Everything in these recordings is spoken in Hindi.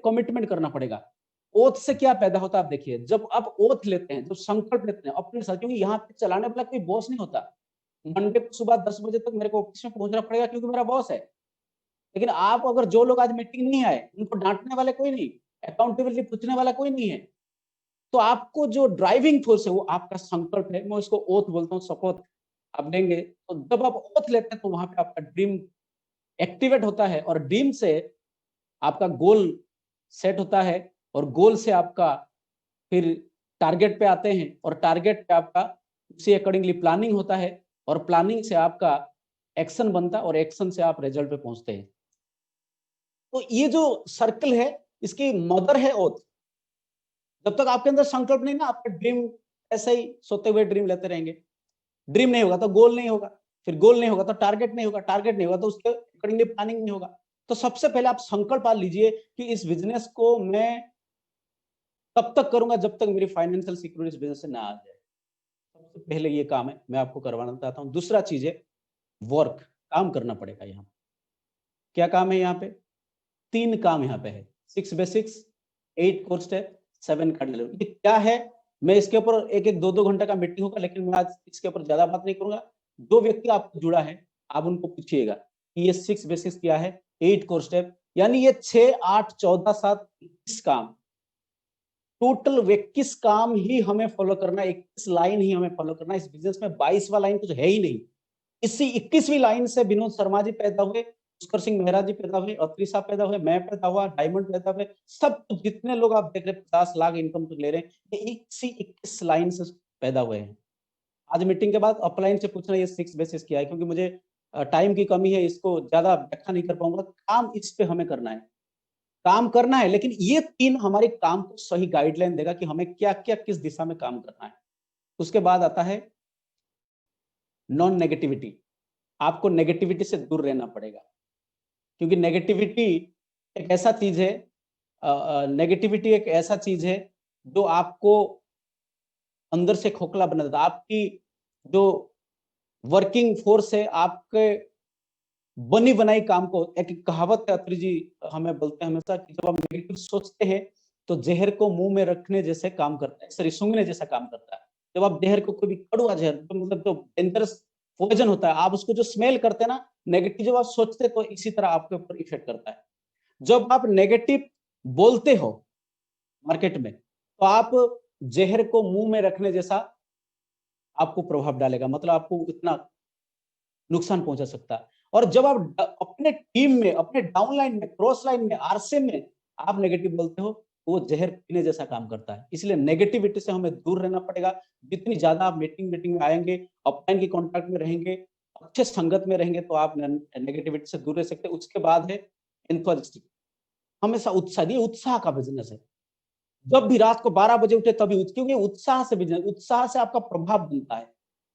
कमिटमेंट करना पड़ेगा। ओथ से क्या पैदा होता है आप देखिए, जब आप ओथ लेते हैं, जब संकल्प लेते हैं अपने साथ, क्योंकि यहाँ पे चलाने वाला कोई बॉस नहीं होता। मंडे को सुबह 10 बजे तक मेरे को ऑफिस में पहुंचना पड़ेगा क्योंकि मेरा बॉस है। लेकिन आप अगर जो लोग आज मीटिंग नहीं आए, उनको डांटने वाले कोई नहीं, अकाउंटेबिलिटी पूछने वाला कोई नहीं है, तो आपको जो ड्राइविंग फोर्स है वो आपका संकल्प है। मैं इसको ओथ बोलता हूँ, शपथ आप लेंगे। तो जब आप ओथ लेते हैं तो वहां पे आपका ड्रीम एक्टिवेट होता है, और ड्रीम से आपका गोल सेट होता है, और गोल से आपका फिर टारगेट पे आते हैं, और टारगेट पे आपका उसी अकॉर्डिंगली प्लानिंग होता है, और प्लानिंग से आपका एक्शन बनता है, और एक्शन से आप रिजल्ट पे पहुंचते हैं। तो ये जो सर्कल है, इसकी मदर है ओथ। जब तक आपके अंदर संकल्प नहीं ना, आपका ड्रीम ऐसे ही सोते हुए ड्रीम लेते रहेंगे। ड्रीम नहीं होगा तो गोल नहीं होगा, फिर गोल नहीं होगा तो टारगेट नहीं होगा, टारगेट नहीं होगा तो उसके अकॉर्डिंगली प्लानिंग नहीं होगा। तो सबसे पहले आप संकल्प आ लीजिए कि इस बिजनेस को मैं तब तक करूंगा जब तक मेरी फाइनेंशियल सिक्योरिटी बिजनेस से ना आ जाए। सबसे पहले ये काम है, मैं आपको करवाना चाहता हूँ। दूसरा चीज है वर्क, काम करना पड़ेगा। यहाँ क्या काम है? यहाँ पे 3 काम यहाँ पे है, 6 बेसिक्स, 8 कोर स्टेप, 7 कार्डियल। ये क्या है? मैं इसके ऊपर एक 2-2 घंटे का मीटिंग होगा, लेकिन मैं आज इसके ऊपर ज्यादा बात नहीं करूंगा। जो व्यक्ति आपको जुड़ा है, आप उनको पूछिएगा कि ये 6 बेसिक्स क्या है, 8 कोर स्टेप, यानी ये 6, 8, 14, 7, 21 काम, टोटल 21 काम ही हमें फॉलो करना है, 21 लाइन ही हमें फॉलो करना है। इस बिजनेस में 22वां लाइन कुछ है ही नहीं। इसी 21वीं लाइन से विनोद शर्मा जी पैदा हुए, पुष्कर सिंह मेहरा जी पैदा हुए, अत्री साहब पैदा हुए, मैं पैदा हुआ, डायमंड पैदा हुए, सब जितने लोग आप देख रहे हैं 50 लाख इनकम ले रहे हैं, ये इसी 21 लाइन से पैदा हुए हैं। आज मीटिंग के बाद अपलाइन से पूछना ये 6 बेसिस क्या है, क्योंकि मुझे टाइम की कमी है, इसको ज्यादा व्याख्या नहीं कर पाऊंगा। काम इस पे हमें करना है, काम करना है, लेकिन ये 3 हमारे काम को सही गाइडलाइन देगा कि हमें क्या क्या किस दिशा में काम करना है। उसके बाद आता है नॉन नेगेटिविटी। आपको नेगेटिविटी से दूर रहना पड़ेगा, क्योंकि नेगेटिविटी एक ऐसा चीज है, नेगेटिविटी एक ऐसा चीज है जो आपको अंदर से खोखला बना देता है। आपकी जो वर्किंग फोर्स है, आपके बनी बनाई काम को, एक कहावत है अत्री जी हमें बोलते हैं हमेशा कि जब आप नेगेटिव सोचते हैं तो जहर को मुंह में रखने जैसे काम करता है, सॉरी सूंघने जैसा काम करता है। जब आप जहर को, कोई भी कड़वा जहर, तो मतलब जो डेंजरस पॉइजन होता है, आप उसको जो स्मेल करते हैं ना, नेगेटिव जब आप सोचते हैं तो इसी तरह आपके ऊपर इफेक्ट करता है। जब आप नेगेटिव बोलते हो मार्केट में, तो आप जहर को मुंह में रखने जैसा आपको प्रभाव डालेगा, मतलब आपको इतना नुकसान पहुंचा सकता है। और जब आप अपने टीम में, अपने डाउनलाइन में, क्रॉस लाइन में, आरसे में आप नेगेटिव बोलते हो, वो जहर पीने जैसा काम करता है। इसलिए नेगेटिविटी से हमें दूर रहना पड़ेगा। जितनी ज्यादा आप मीटिंग में आएंगे, अपलाइन के कॉन्टैक्ट में रहेंगे, अच्छे संगत में रहेंगे, तो आप नेगेटिविटी से दूर रह सकते हैं। उसके बाद है एंथुसियास्टिक, हमेशा उत्साह। ये उत्साह का बिजनेस है। जब भी रात को 12 बजे उठे तभी क्योंकि उत्साह से बिजनेस, उत्साह से आपका प्रभाव बनता है।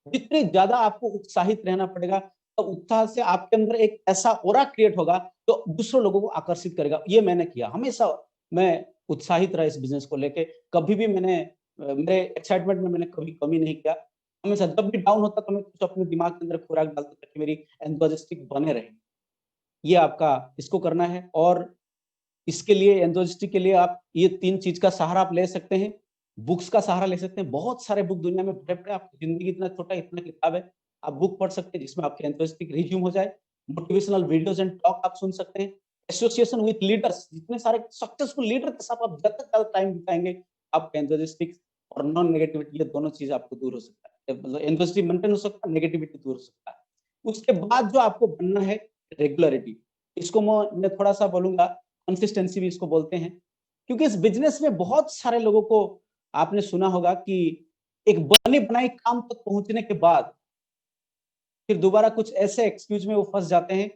जितनी ज्यादा आपको उत्साहित रहना पड़ेगा, तो उत्साह से आपके अंदर एक ऐसा ऑरा क्रिएट होगा जो दूसरों लोगों को आकर्षित करेगा। ये मैंने किया, हमेशा मैं उत्साहित रहा इस बिजनेस को लेके। कभी भी मैंने मेरे एक्साइटमेंट में मैंने कभी कमी नहीं किया। हमेशा जब भी डाउन होता तो मैं कुछ अपने दिमाग के अंदर खुराक डालता था कि मेरी एंथुसियास्टिक बने रहे। ये आपका इसको करना है। और इसके लिए एंथुसियास्टिक के लिए आप ये 3 चीज का सहारा आप ले सकते हैं। बुक्स का सहारा ले सकते हैं। बहुत सारे बुक दुनिया में पढ़े पड़े, आपकी जिंदगी इतना छोटा, इतना किताब है, आप बुक पढ़ सकते हैं जिसमें आपके एंथुसियास्टिक रिज्यूम हो जाए। मोटिवेशनल वीडियोस एंड टॉक आप सुन सकते हैं। एसोसिएशन विद लीडर्स, जितने सारे सक्सेसफुल लीडर के साथ आप जब तक ज्यादा टाइम बिताएंगे, आपका एंथुसियास्टिक और नॉन नेगेटिविटी, ये दोनों चीज आपको दूर हो सकता है। मतलब एंथुसियास्टिक मेंटेन हो सकता है, नेगेटिविटी दूर हो सकता है। उसके बाद जो आपको बनना है रेगुलरिटी, इसको मैं थोड़ा सा बोलूंगा, कंसिस्टेंसी भी इसको बोलते हैं। क्योंकि इस बिजनेस में बहुत सारे लोगों को आपने सुना होगा कि एक बनी बनाई काम तक पहुंचने के बाद फिर दोबारा कुछ ऐसे एक्सक्यूज में वो फंस जाते हैं,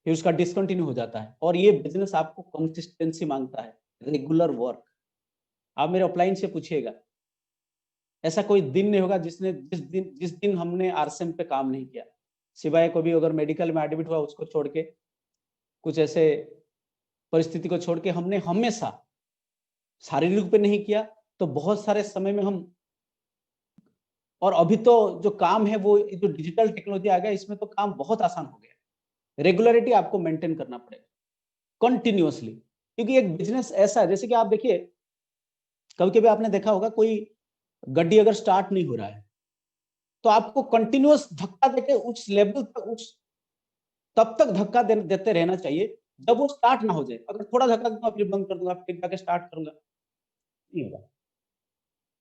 फिर उसका डिसकंटिन्यू हो जाता है। और ये बिजनेस आपको कंसिस्टेंसी मांगता है, रेगुलर वर्क। आप मेरे अपलाइन से पूछिएगा, ऐसा कोई दिन नहीं होगा जिस दिन हमने आरसीएम पे काम नहीं किया, सिवाय को भी अगर मेडिकल में एडमिट हुआ उसको छोड़ के, कुछ ऐसे परिस्थिति को छोड़ के, हमने हमेशा शारीरिक पे नहीं किया। तो बहुत सारे समय में हम, और अभी तो जो काम है वो जो डिजिटल टेक्नोलॉजी आ गया, इसमें तो काम बहुत आसान हो गया। रेगुलरिटी आपको मेंटेन करना पड़ेगा कंटिन्यूअसली। क्योंकि एक बिजनेस ऐसा है, जैसे कि आप देखिए, कभी कभी आपने देखा होगा कोई गड्डी अगर स्टार्ट नहीं हो रहा है तो आपको कंटिन्यूअस धक्का देके उस लेवल तक, उस तब तक धक्का देते रहना चाहिए जब वो स्टार्ट ना हो जाए। अगर थोड़ा धक्का दूंगा फिर बंद कर दूंगा, फिर जाके स्टार्ट करूंगा, नहीं होगा।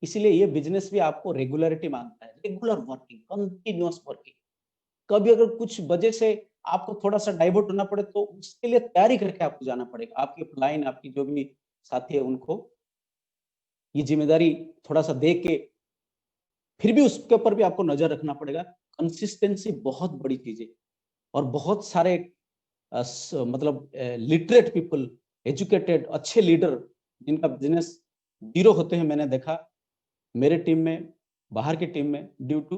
इसीलिए ये बिजनेस भी आपको रेगुलरिटी मांगता है, रेगुलर वर्किंग, कंटिन्यूअस वर्किंग। कभी अगर कुछ वजह से आपको थोड़ा सा डाइवर्ट होना पड़े तो उसके लिए तैयारी करके आपको जाना पड़ेगा। आपकी अपलाइन, आपकी जो भी साथी है उनको ये जिम्मेदारी थोड़ा सा दे के फिर भी उसके ऊपर भी आपको नजर रखना पड़ेगा। कंसिस्टेंसी बहुत बड़ी चीज है। और बहुत सारे मतलब लिटरेट पीपल, एजुकेटेड, अच्छे लीडर जिनका बिजनेस जीरो होते हैं, मैंने देखा मेरे टीम में, बाहर की टीम में, due to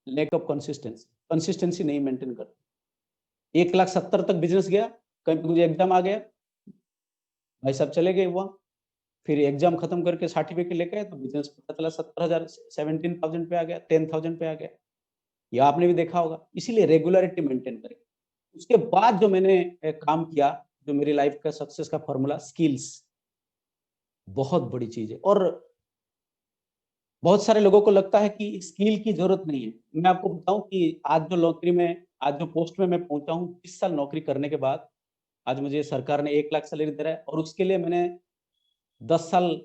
lack of consistency. Consistency नहीं मेंटेन करते। 1,70,000 तक बिजनेस गया, कहीं मुझे एग्जाम आ गया, भाई साहब चले गए वहां, फिर एग्जाम खत्म करके सर्टिफिकेट लेके आए तो बिजनेस पता चला 17,000, 17,000 पे आ गया, 10,000 पे आ गया। ये आपने भी देखा होगा। इसीलिए रेगुलरिटी मेंटेन करें। उसके बाद जो मैंने काम किया, जो मेरी लाइफ का सक्सेस का फॉर्मूला, स्किल्स बहुत बड़ी चीज है। और बहुत सारे लोगों को लगता है कि स्किल की जरूरत नहीं है। मैं आपको बताऊं कि आज जो नौकरी में, आज जो पोस्ट में मैं पहुंचा हूं, 30 साल नौकरी करने के बाद आज मुझे सरकार ने 1 लाख सैलरी दे रहा है। और उसके लिए मैंने 10 साल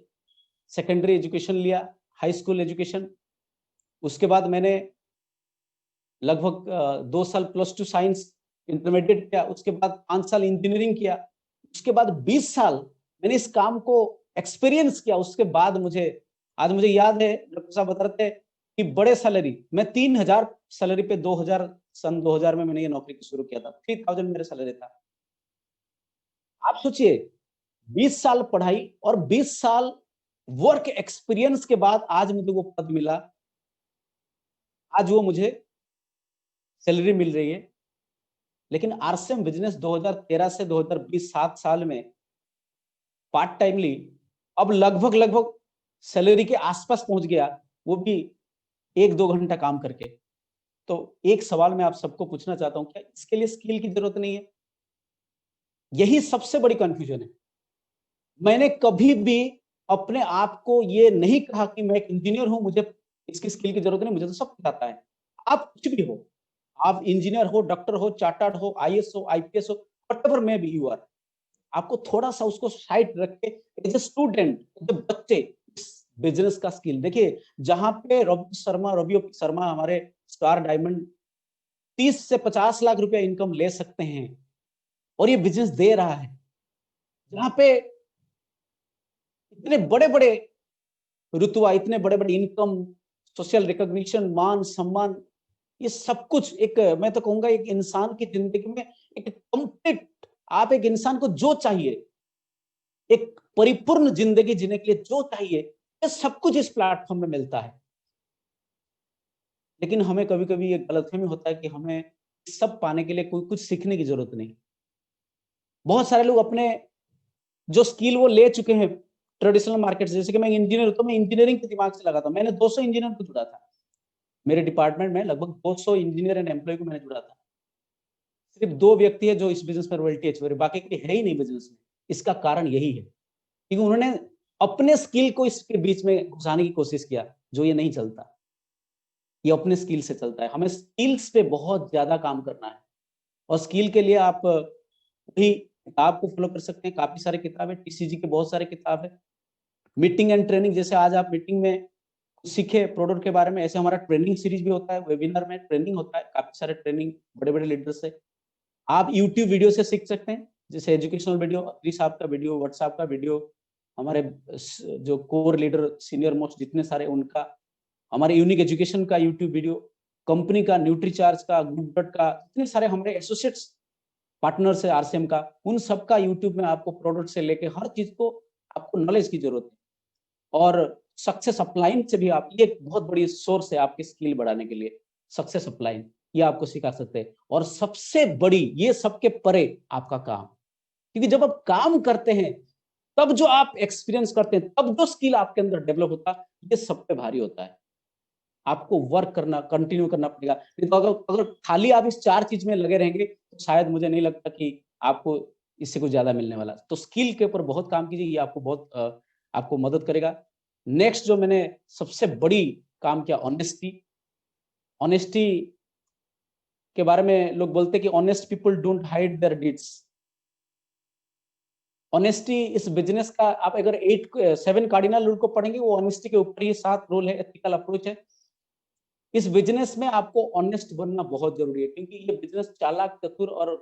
सेकेंडरी एजुकेशन लिया, हाई स्कूल एजुकेशन। उसके बाद मैंने लगभग 2 साल +2 साइंस इंटरमीडिएट किया। उसके बाद 5 साल इंजीनियरिंग किया। उसके बाद 20 साल मैंने इस काम को एक्सपीरियंस किया। उसके बाद मुझे, आज मुझे याद है, डॉक्टर साहब बता रहे थे कि बड़े सैलरी, मैं 3,000 सैलरी पे 2000 में मैंने ये नौकरी शुरू किया था। 3,000 मेरे सैलरी था। आप सोचिए, 20 साल पढ़ाई और 20 साल वर्क एक्सपीरियंस के बाद आज मुझे वो पद मिला, आज वो मुझे सैलरी मिल रही है। लेकिन आरसीएम बिजनेस 2013 से 2020 7 साल में पार्ट टाइमली अब लगभग लगभग सैलरी के आसपास पहुंच गया, वो भी 1-2 घंटा काम करके। तो एक सवाल मैं आप सबको पूछना चाहता हूं, क्या इसके लिए स्किल की जरूरत नहीं है? यही सबसे बड़ी कंफ्यूजन है। मैंने कभी भी अपने आप को ये नहीं कहा कि मैं एक इंजीनियर हूं, मुझे इसकी स्किल की जरूरत नहीं, मुझे तो सब कुछ आता है। आप कुछ भी हो, आप इंजीनियर हो, डॉक्टर हो, चार्टर्ड हो, आईएएस हो, आईपीएस हो, whatever may be you are, आपको थोड़ा सा उसको साइड रख के as a student, as a बच्चे, बिजनेस का स्किल देखिए। जहां पे रवि शर्मा हमारे स्टार डायमंड 30 से 50 लाख रुपया इनकम ले सकते हैं और ये बिजनेस दे रहा है, जहां पे इतने बड़े बड़े रुतबा, इतने बड़े बड़े इनकम, सोशल रिकॉग्निशन, मान सम्मान, ये सब कुछ एक, मैं तो कहूंगा एक इंसान की जिंदगी में एक कंप्लीट, आप एक इंसान को जो चाहिए, एक परिपूर्ण जिंदगी जीने के लिए जो चाहिए, ये सब कुछ इस प्लेटफॉर्म में मिलता है। लेकिन हमें कभी कभी ये गलतफहमी होता है कि हमें सब पाने के लिए कोई कुछ सीखने की जरूरत नहीं। बहुत सारे लोग अपने जो स्किल वो ले चुके हैं ट्रेडिशनल मार्केट से, जैसे कि मैं इंजीनियर हूं तो मैं इंजीनियरिंग के दिमाग से लगाता हूं। मैंने 200 इंजीनियर को जुड़ा था मेरे डिपार्टमेंट में, लगभग 200 इंजीनियर एंड एम्प्लॉय को मैंने जुड़ा था। सिर्फ 2 व्यक्ति है जो इस बिजनेस में रॉयल्टी अचीवर है, बाकी कोई है ही नहीं बिजनेस में। इसका कारण यही है क्योंकि उन्होंने अपने स्किल को इसके बीच में घुसाने की कोशिश किया, जो ये नहीं चलता। ये अपने स्किल से चलता है। हमें स्किल्स पे बहुत ज्यादा काम करना है। और स्किल के लिए आप भी किताब को फॉलो कर सकते हैं। काफी सारे किताब है, टीसीजी के बहुत सारे किताब है। मीटिंग एंड ट्रेनिंग, जैसे आज आप मीटिंग में सीखे प्रोडक्ट के बारे में, ऐसे हमारा ट्रेनिंग सीरीज भी होता है, वेबिनार में ट्रेनिंग होता है, काफी सारे ट्रेनिंग बड़े बड़े लीडर से आप यूट्यूब वीडियो से सीख सकते हैं। जैसे एजुकेशनल वीडियो, अग्री साहब का वीडियो, व्हाट्सएप का वीडियो, हमारे जो कोर लीडर सीनियर मोस्ट जितने सारे उनका, हमारे यूनिक एजुकेशन का यूट्यूब वीडियो, कंपनी का, न्यूट्रीचार्ज का, ग्रुप डॉट का, इतने सारे हमारे एसोसिएट्स पार्टनर्स है आरसीएम का, उन सबका यूट्यूब में आपको प्रोडक्ट से लेके हर चीज को आपको नॉलेज की जरूरत है। और सक्सेस अपलाइन से भी आप, ये एक बहुत बड़ी सोर्स है आपकी स्किल बढ़ाने के लिए। सक्सेस अपलाइन ये आपको सिखा सकते हैं। और सबसे बड़ी, ये सबके परे, आपका काम। क्योंकि जब आप काम करते हैं तब जो आप एक्सपीरियंस करते हैं, तब जो स्किल आपके अंदर डेवलप होता है, ये सब पे भारी होता है। आपको वर्क करना, कंटिन्यू करना पड़ेगा। नहीं तो अगर अगर खाली आप इस 4 चीज में लगे रहेंगे तो शायद मुझे नहीं लगता कि आपको इससे कुछ ज्यादा मिलने वाला। तो स्किल के ऊपर बहुत काम कीजिए, ये आपको बहुत आपको मदद करेगा। नेक्स्ट जो मैंने सबसे बड़ी काम किया, ऑनेस्टी। ऑनेस्टी के बारे में लोग बोलते हैं कि honest people don't hide their deeds. Honesty इस बिजनेस का, आप अगर 7 कार्डिनल रूल को पढ़ेंगे, वो ऑनेस्टी के ऊपर ही 7 रूल है, एथिकल अप्रोच है। इस बिजनेस में आपको ऑनेस्ट बनना बहुत जरूरी है, क्योंकि ये बिजनेस चालाक, चतुर और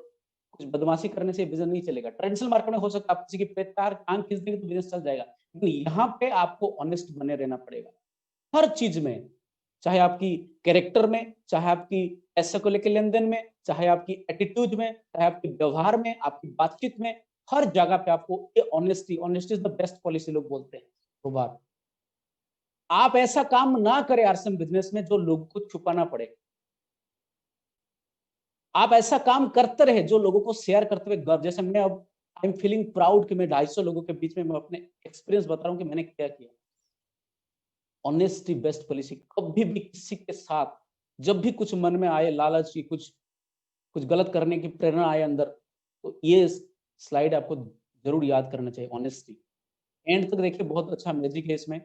कुछ बदमाशी करने से बिजनेस नहीं चलेगा। ट्रेडिशनल मार्केट में हो सकता है आप किसी की पेट का कान खींच देंगे तो बिजनेस चल जाएगा, लेकिन यहाँ पे आपको ऑनेस्ट बने रहना पड़ेगा हर चीज में, चाहे आपकी कैरेक्टर में, चाहे आपकी पैसे को लेकर लेन देन में, चाहे आपकी एटीट्यूड में, चाहे आपके व्यवहार में, आपकी बातचीत में, हर जगह पे आपको ये honesty, honesty is the best policy लोग बोलते हैं। तो बात, आप ऐसा काम ना करें आरसीएम बिजनेस में जो लोगों को छुपाना पड़े। आप ऐसा काम करते रहे जो लोगों को शेयर करते हुए गर्व, जैसे मैं अब आई एम फीलिंग प्राउड कि मैं 250 लोगों के बीच में मैं अपने एक्सपीरियंस बता रहा हूं कि मैंने क्या किया। Honesty best policy. कभी भी किसी के साथ जब भी कुछ मन में आए, लालच की, कुछ कुछ गलत करने की प्रेरणा आए अंदर, तो ये स्लाइड आपको जरूर याद करना चाहिए, ऑनेस्टी। एंड तक देखिए, बहुत अच्छा मैजिक है इसमें।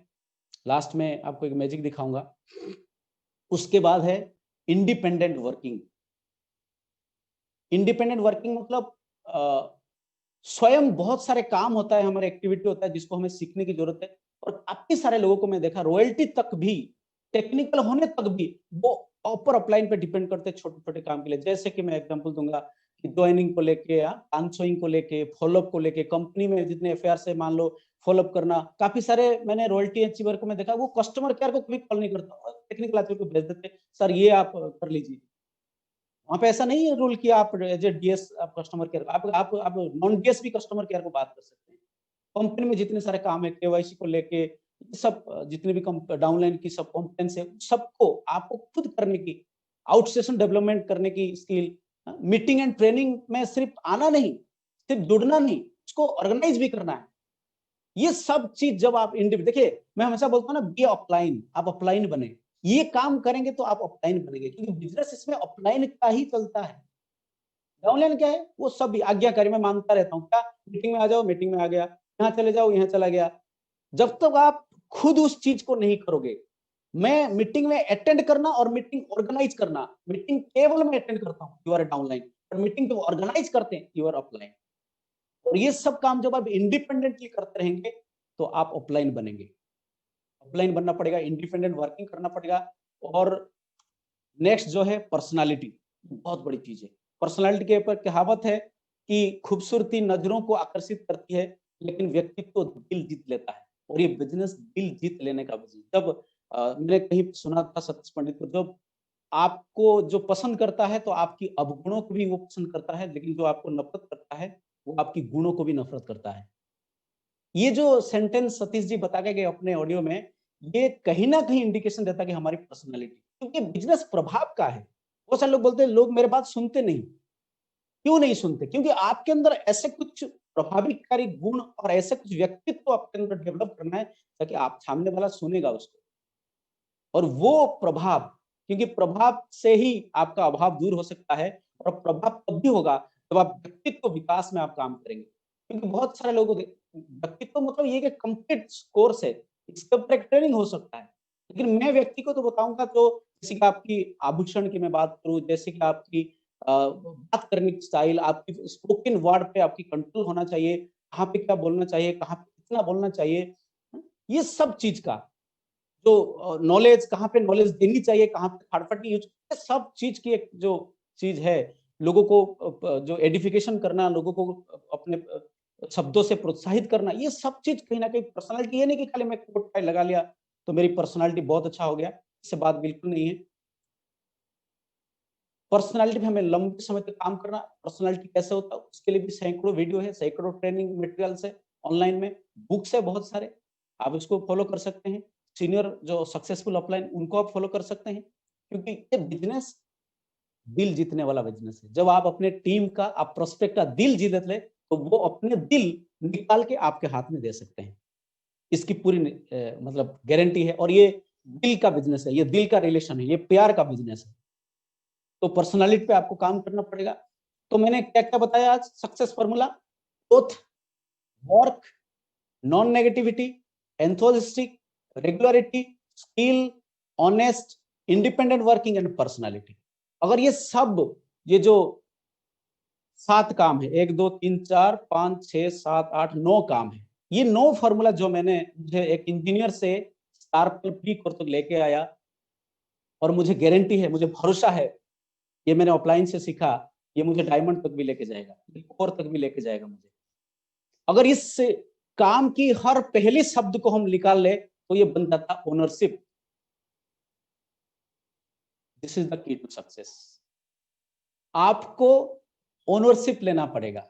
लास्ट में आपको एक मैजिक दिखाऊंगा। उसके बाद है इंडिपेंडेंट वर्किंग। इंडिपेंडेंट वर्किंग मतलब स्वयं बहुत सारे काम होता है, हमारे एक्टिविटी होता है जिसको हमें सीखने की जरूरत है। और काफी सारे लोगों को मैं देखा, रॉयल्टी तक भी, टेक्निकल होने तक भी वो ऊपर अपलाइन पे डिपेंड करते हैं छोटे छोटे काम के लिए। जैसे कि मैं एग्जांपल दूंगा कि ज्वाइनिंग को लेके, आंसोइंग को लेके, फॉलोअप को लेके, कंपनी में जितने अफेयर से मान लो फॉलोअप करना। काफी सारे मैंने रॉयल्टी अचीवर को मैं देखा, वो कस्टमर केयर को कभी कॉल नहीं करता, टेक्निकल आदमी को भेज देते, सर ये आप कर लीजिए। वहां पे ऐसा नहीं है रूल कि आप एज ए डीएस आप कस्टमर केयर, आप नॉन डीएस भी कस्टमर केयर को बात कर सकते हैं। कंपनी में जितने सारे काम है केवाईसी को लेके, सब जितने भी डाउनलाइन की सब कॉम्पिटेंस है, सबको आपको खुद करने की, आउटस्टेशन डेवलपमेंट करने की स्किल। मीटिंग एंड ट्रेनिंग में सिर्फ आना नहीं, सिर्फ जुड़ना नहीं, उसको ऑर्गेनाइज भी करना है। ये सब चीज जब आप इंडिविजुअल, देखिए मैं हमेशा बोलता हूँ ना, बी ऑफलाइन, आप ऑफलाइन बने, ये काम करेंगे तो आप ऑफलाइन बनेंगे, क्योंकि बिजनेस इसमें ऑफलाइन का ही चलता है। डाउनलाइन क्या है, वो सब आज्ञाकारी, मैं मानता रहता हूँ, क्या मीटिंग में आ जाओ, मीटिंग में आ गया, यहाँ चले जाओ, यहाँ चला गया। जब तक आप खुद उस चीज को नहीं करोगे, मैं मीटिंग में अटेंड करना और मीटिंग ऑर्गेनाइज करना, मीटिंग केवल मैं अटेंड करता हूँ, यू आर डाउनलाइन, और मीटिंग जो ऑर्गेनाइज करते हैं यू आर ऑफलाइन। और ये सब काम जब आप इंडिपेंडेंटली करते रहेंगे तो आप ऑफलाइन बनेंगे। ऑफलाइन बनना पड़ेगा, इंडिपेंडेंट वर्किंग करना पड़ेगा। और नेक्स्ट जो है पर्सनालिटी, बहुत बड़ी चीज है। पर्सनालिटी के ऊपर कहावत है कि खूबसूरती नजरों को आकर्षित करती है, लेकिन व्यक्तित्व तो दिल जीत लेता है। और ये बिजनेस दिल जीत लेने का बिजनेस। जब मैंने कहीं सुना था सतीश पंडित को, जब आपको जो पसंद करता है तो आपकी अवगुणों को भी वो पसंद करता है, लेकिन जो आपको नफरत करता है वो आपकी गुणों को भी नफरत करता है। ये जो सेंटेंस सतीश जी बता के गए अपने ऑडियो में, ये कहीं ना कहीं इंडिकेशन देता है कि हमारी पर्सनालिटी, क्योंकि बिजनेस प्रभाव का है। बहुत सारे लोग बोलते हैं लोग मेरे बात सुनते नहीं। क्यों नहीं सुनते? क्योंकि आपके अंदर ऐसे कुछ प्रभावितकारी गुण और ऐसे कुछ व्यक्तित्व आपके अंदर डेवलप करना है ताकि आप सामने वाला सुनेगा उसको। और वो प्रभाव, क्योंकि प्रभाव से ही आपका अभाव दूर हो सकता है, और प्रभाव तब भी होगा जब आप व्यक्तित्व विकास में आप काम करेंगे। क्योंकि बहुत सारे लोगों को व्यक्तित्व मतलब ये कि कंप्लीट कोर्स है, इसके ऊपर एक ट्रेनिंग हो सकता है। लेकिन मैं व्यक्ति को तो बताऊंगा, तो जैसे कि आपकी आभूषण की मैं बात करूं, जैसे कि आपकी बात करने की स्टाइल, आपकी स्पोकन वर्ड पे आपकी कंट्रोल होना चाहिए, कहाँ पे क्या बोलना चाहिए, कहाँ पे कितना बोलना चाहिए, ये सब चीज का जो नॉलेज, कहाँ पे नॉलेज देनी चाहिए, कहाँ पे फटफटी यूज, सब चीज की एक जो चीज है, लोगों को जो एडिफिकेशन करना, लोगों को अपने शब्दों से प्रोत्साहित करना, ये सब चीज कहीं ना कहीं पर्सनालिटी। ये नहीं कि खाली मैं कोट टाई लगा लिया तो मेरी पर्सनालिटी बहुत अच्छा हो गया, इससे बात बिल्कुल नहीं है। पर्सनालिटी पे हमें लंबे समय तक काम करना। पर्सनालिटी कैसे होता है उसके लिए भी सैकड़ों वीडियो है, सैकड़ों ट्रेनिंग मटेरियल्स है ऑनलाइन में, बुक्स है बहुत सारे, आप इसको फॉलो कर सकते हैं। सीनियर जो सक्सेसफुल अपलाइन उनको आप फॉलो कर सकते हैं, क्योंकि ये बिजनेस दिल जीतने वाला बिजनेस है। जब आप अपने टीम का, आप प्रोस्पेक्ट का दिल जीत ले, तो वो अपने दिल निकाल के आपके हाथ में दे सकते हैं। इसकी पूरी मतलब गारंटी है। और ये दिल का बिजनेस है, ये दिल का रिलेशन है, ये प्यार का बिजनेस है। तो पर्सनालिटी पे आपको काम करना पड़ेगा। तो मैंने क्या क्या बताया आज, success formula, growth, work, non negativity, enthusiastic, regularity, skill, honest, independent working and personality. अगर ये सब, ये जो 7 काम है, 1 2 3 4 5 6 7 8 9 काम है, ये 9 फॉर्मूला जो मैंने मुझे एक इंजीनियर से स्टारपल प्री कोर्स तक लेके आया, और मुझे गारंटी है, मुझे भरोसा है, ये मैंने ऑफलाइन से सीखा, ये मुझे डायमंड तक भी लेके जाएगा, कोर तक भी लेके जाएगा मुझे। अगर इस काम की हर पहले शब्द को हम निकाल ले तो ये बन जाता ownership. This is the key to success. आपको ओनरशिप लेना पड़ेगा।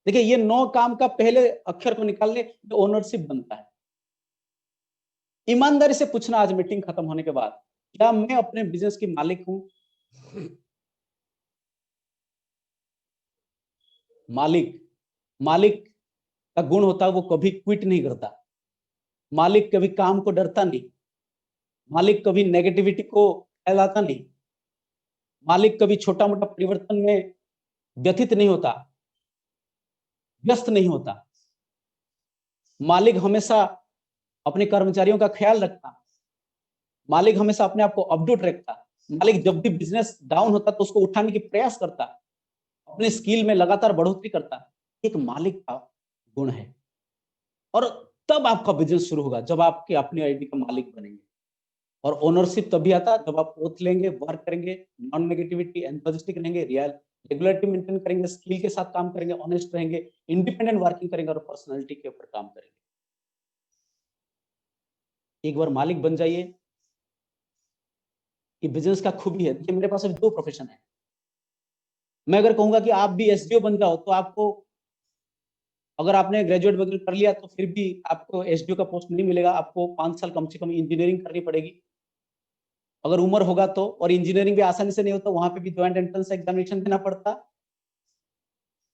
देखिए, ये 9 काम का पहले अक्षर को निकाल ले तो ओनरशिप बनता है। ईमानदारी से पूछना आज मीटिंग खत्म होने के बाद, क्या मैं अपने बिजनेस की मालिक हूं? मालिक का गुण होता है वो कभी क्विट नहीं करता। मालिक कभी काम को डरता नहीं। मालिक कभी नेगेटिविटी को फैलाता नहीं। मालिक कभी छोटा मोटा परिवर्तन में व्यथित नहीं होता, व्यस्त नहीं होता। मालिक हमेशा अपने कर्मचारियों का ख्याल रखता। मालिक हमेशा अपने आप को अपडेट रखता। मालिक जब भी बिजनेस डाउन होता तो उसको उठाने की प्रयास करता, अपने स्किल में लगातार बढ़ोतरी करता। एक मालिक का गुण है। और तब आपका बिजनेस शुरू होगा जब आपके अपनी आईडी का मालिक बनेंगे। और ओनरशिप तभी आता जब आप ओथ लेंगे, वर्क करेंगे, नॉन नेगेटिविटी, एंथुसियास्टिक रहेंगे, रेगुलरिटी मेंटेन करेंगे, स्किल के साथ काम करेंगे, ऑनेस्ट रहेंगे, इंडिपेंडेंट वर्किंग करेंगे और पर्सनालिटी के ऊपर काम करेंगे। एक बार मालिक बन जाइए, ये बिजनेस का खूबी है। देखिए, मेरे पास अभी 2 प्रोफेशन है। मैं अगर कहूंगा कि आप भी एसडीओ बन जाओ तो आपको, अगर आपने ग्रेजुएट वगैरह कर लिया तो फिर भी आपको एसडीओ का पोस्ट नहीं मिलेगा। आपको 5 साल कम से कम इंजीनियरिंग करनी पड़ेगी अगर उम्र होगा तो। और इंजीनियरिंग भी आसानी से नहीं होता, वहां पे भी ज्वाइंट एंट्रेंस एग्जामिनेशन देना पड़ता।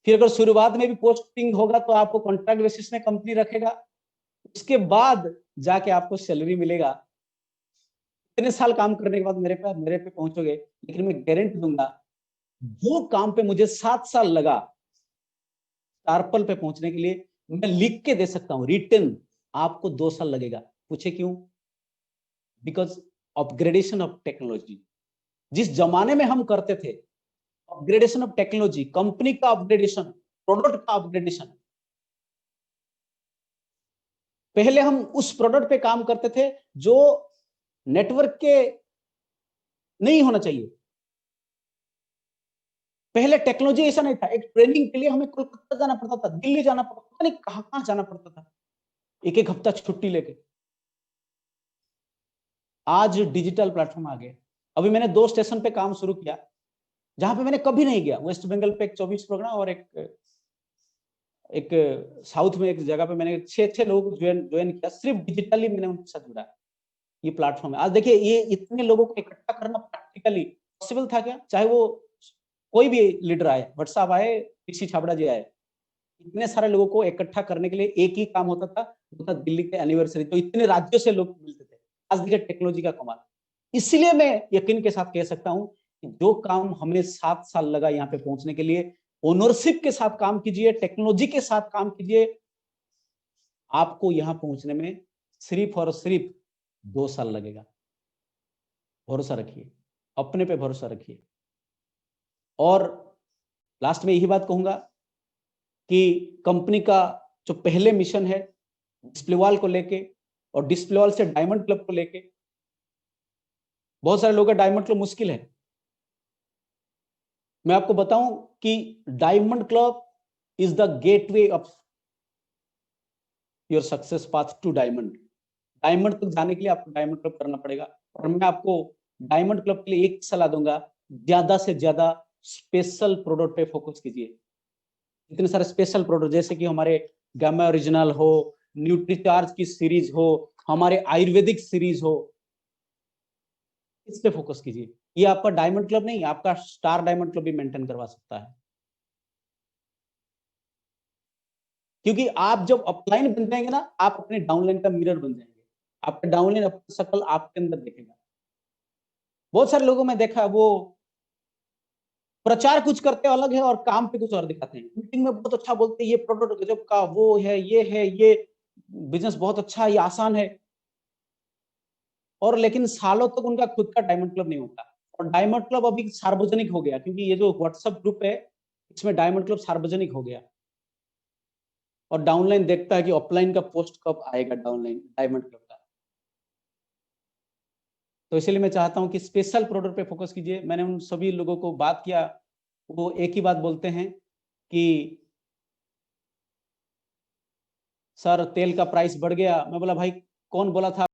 फिर अगर शुरुआत में भी पोस्टिंग होगा तो आपको कॉन्ट्रैक्ट बेसिस में कंपनी रखेगा, उसके बाद जाके आपको सैलरी मिलेगा। इतने साल काम करने के बाद मेरे पे पहुंचोगे। लेकिन मैं गारंटी दूंगा, जो काम पे मुझे 7 साल लगा टार्पल पे पहुंचने के लिए, मैं लिख के दे सकता हूं रिटन, आपको 2 साल लगेगा। पूछे क्यों? Because upgradation of technology. जिस जमाने में हम करते थे अपग्रेडेशन ऑफ टेक्नोलॉजी, कंपनी का अपग्रेडेशन, प्रोडक्ट का अपग्रेडेशन, पहले हम उस प्रोडक्ट पे काम करते थे जो नेटवर्क के नहीं होना चाहिए। पहले टेक्नोलॉजी ऐसा नहीं था। एक ट्रेनिंग के लिए हमें कोलकाता जाना पड़ता था, दिल्ली जाना पड़ता था, पता नहीं कहां जाना पड़ता था, एक हफ्ता छुट्टी लेके। आज डिजिटल प्लेटफॉर्म आ गए। अभी मैंने 2 स्टेशन पे काम शुरू किया जहां पे मैंने कभी नहीं गया। वेस्ट बंगाल पे एक 24 प्रोग्राम और एक साउथ में एक जगह पे मैंने 6 लोग ज्वाइन किया। सिर्फ डिजिटली मैंने उनके साथ जुड़ा। ये प्लेटफॉर्म है। आज देखिए, ये इतने लोगों को इकट्ठा करना प्रैक्टिकली पॉसिबल था क्या? चाहे वो कोई भी लीडर आए, व्हाट्सएप आए, पीसी छाबड़ा जी आए, इतने सारे लोगों को इकट्ठा करने के लिए एक ही काम होता था, वो था दिल्ली के एनिवर्सरी। तो इतने राज्यों से लोग मिलते थे। आज देखिए टेक्नोलॉजी का कमाल। इसलिए मैं यकीन के साथ कह सकता हूं कि जो काम हमें 7 साल लगा यहाँ पे पहुंचने के लिए, ओनरशिप के साथ काम कीजिए, टेक्नोलॉजी के साथ काम कीजिए, आपको यहां पहुंचने में सिर्फ और सिर्फ 2 साल लगेगा। भरोसा रखिए, अपने पे भरोसा रखिए। और लास्ट में यही बात कहूंगा कि कंपनी का जो पहले मिशन है डिस्प्ले वॉल को लेके, और डिस्प्ले वॉल से डायमंड क्लब को लेके, बहुत सारे लोगों का डायमंड क्लब मुश्किल है। मैं आपको बताऊं कि diamond club is the gateway of your success path to diamond. Diamond तक जाने के लिए आपको डायमंड क्लब करना पड़ेगा। और मैं आपको डायमंड क्लब के लिए एक सलाह दूंगा, ज्यादा से ज्यादा स्पेशल प्रोडक्ट पे फोकस कीजिए। इतने सारे स्पेशल प्रोडक्ट जैसे कि हमारे गामा ओरिजिनल हो, न्यूट्रीचार्ज की सीरीज हो, हमारे आयुर्वेदिक सीरीज हो, इस पे फोकस कीजिए। ये आपका डायमंड क्लब नहीं, आपका स्टार डायमंड क्लब भी मेंटेन करवा सकता है। क्योंकि आप जब अपलाइन बन जाएंगे ना, आप अपने डाउनलाइन का मिरर बन जाएंगे। आपका डाउनलाइन अपनी शक्ल आपके अंदर देखेगा। बहुत सारे लोगों में देखा, वो प्रचार कुछ करते अलग है और काम पे कुछ और दिखाते हैं। मीटिंग में बहुत अच्छा बोलते हैं, ये प्रोडक्ट गजब का, वो है, ये बिजनेस बहुत अच्छा है, ये आसान है। और लेकिन सालों तक उनका खुद का डायमंड क्लब नहीं होता। और डायमंड क्लब अभी सार्वजनिक हो गया, क्योंकि ये जो व्हाट्सएप ग्रुप है, इसमें डायमंड क्लब सार्वजनिक हो गया। और डाउनलाइन देखता है कि ऑफलाइन का पोस्ट कब आएगा, डाउनलाइन डायमंड क्लब का। तो इसलिए मैं चाहता हूं कि स्पेशल प्रोडक्ट पे फोकस कीजिए। मैंने उन सभी लोगों को बात किया, वो एक ही बात बोलते हैं कि सर तेल का प्राइस बढ़ गया। मैं बोला भाई कौन बोला था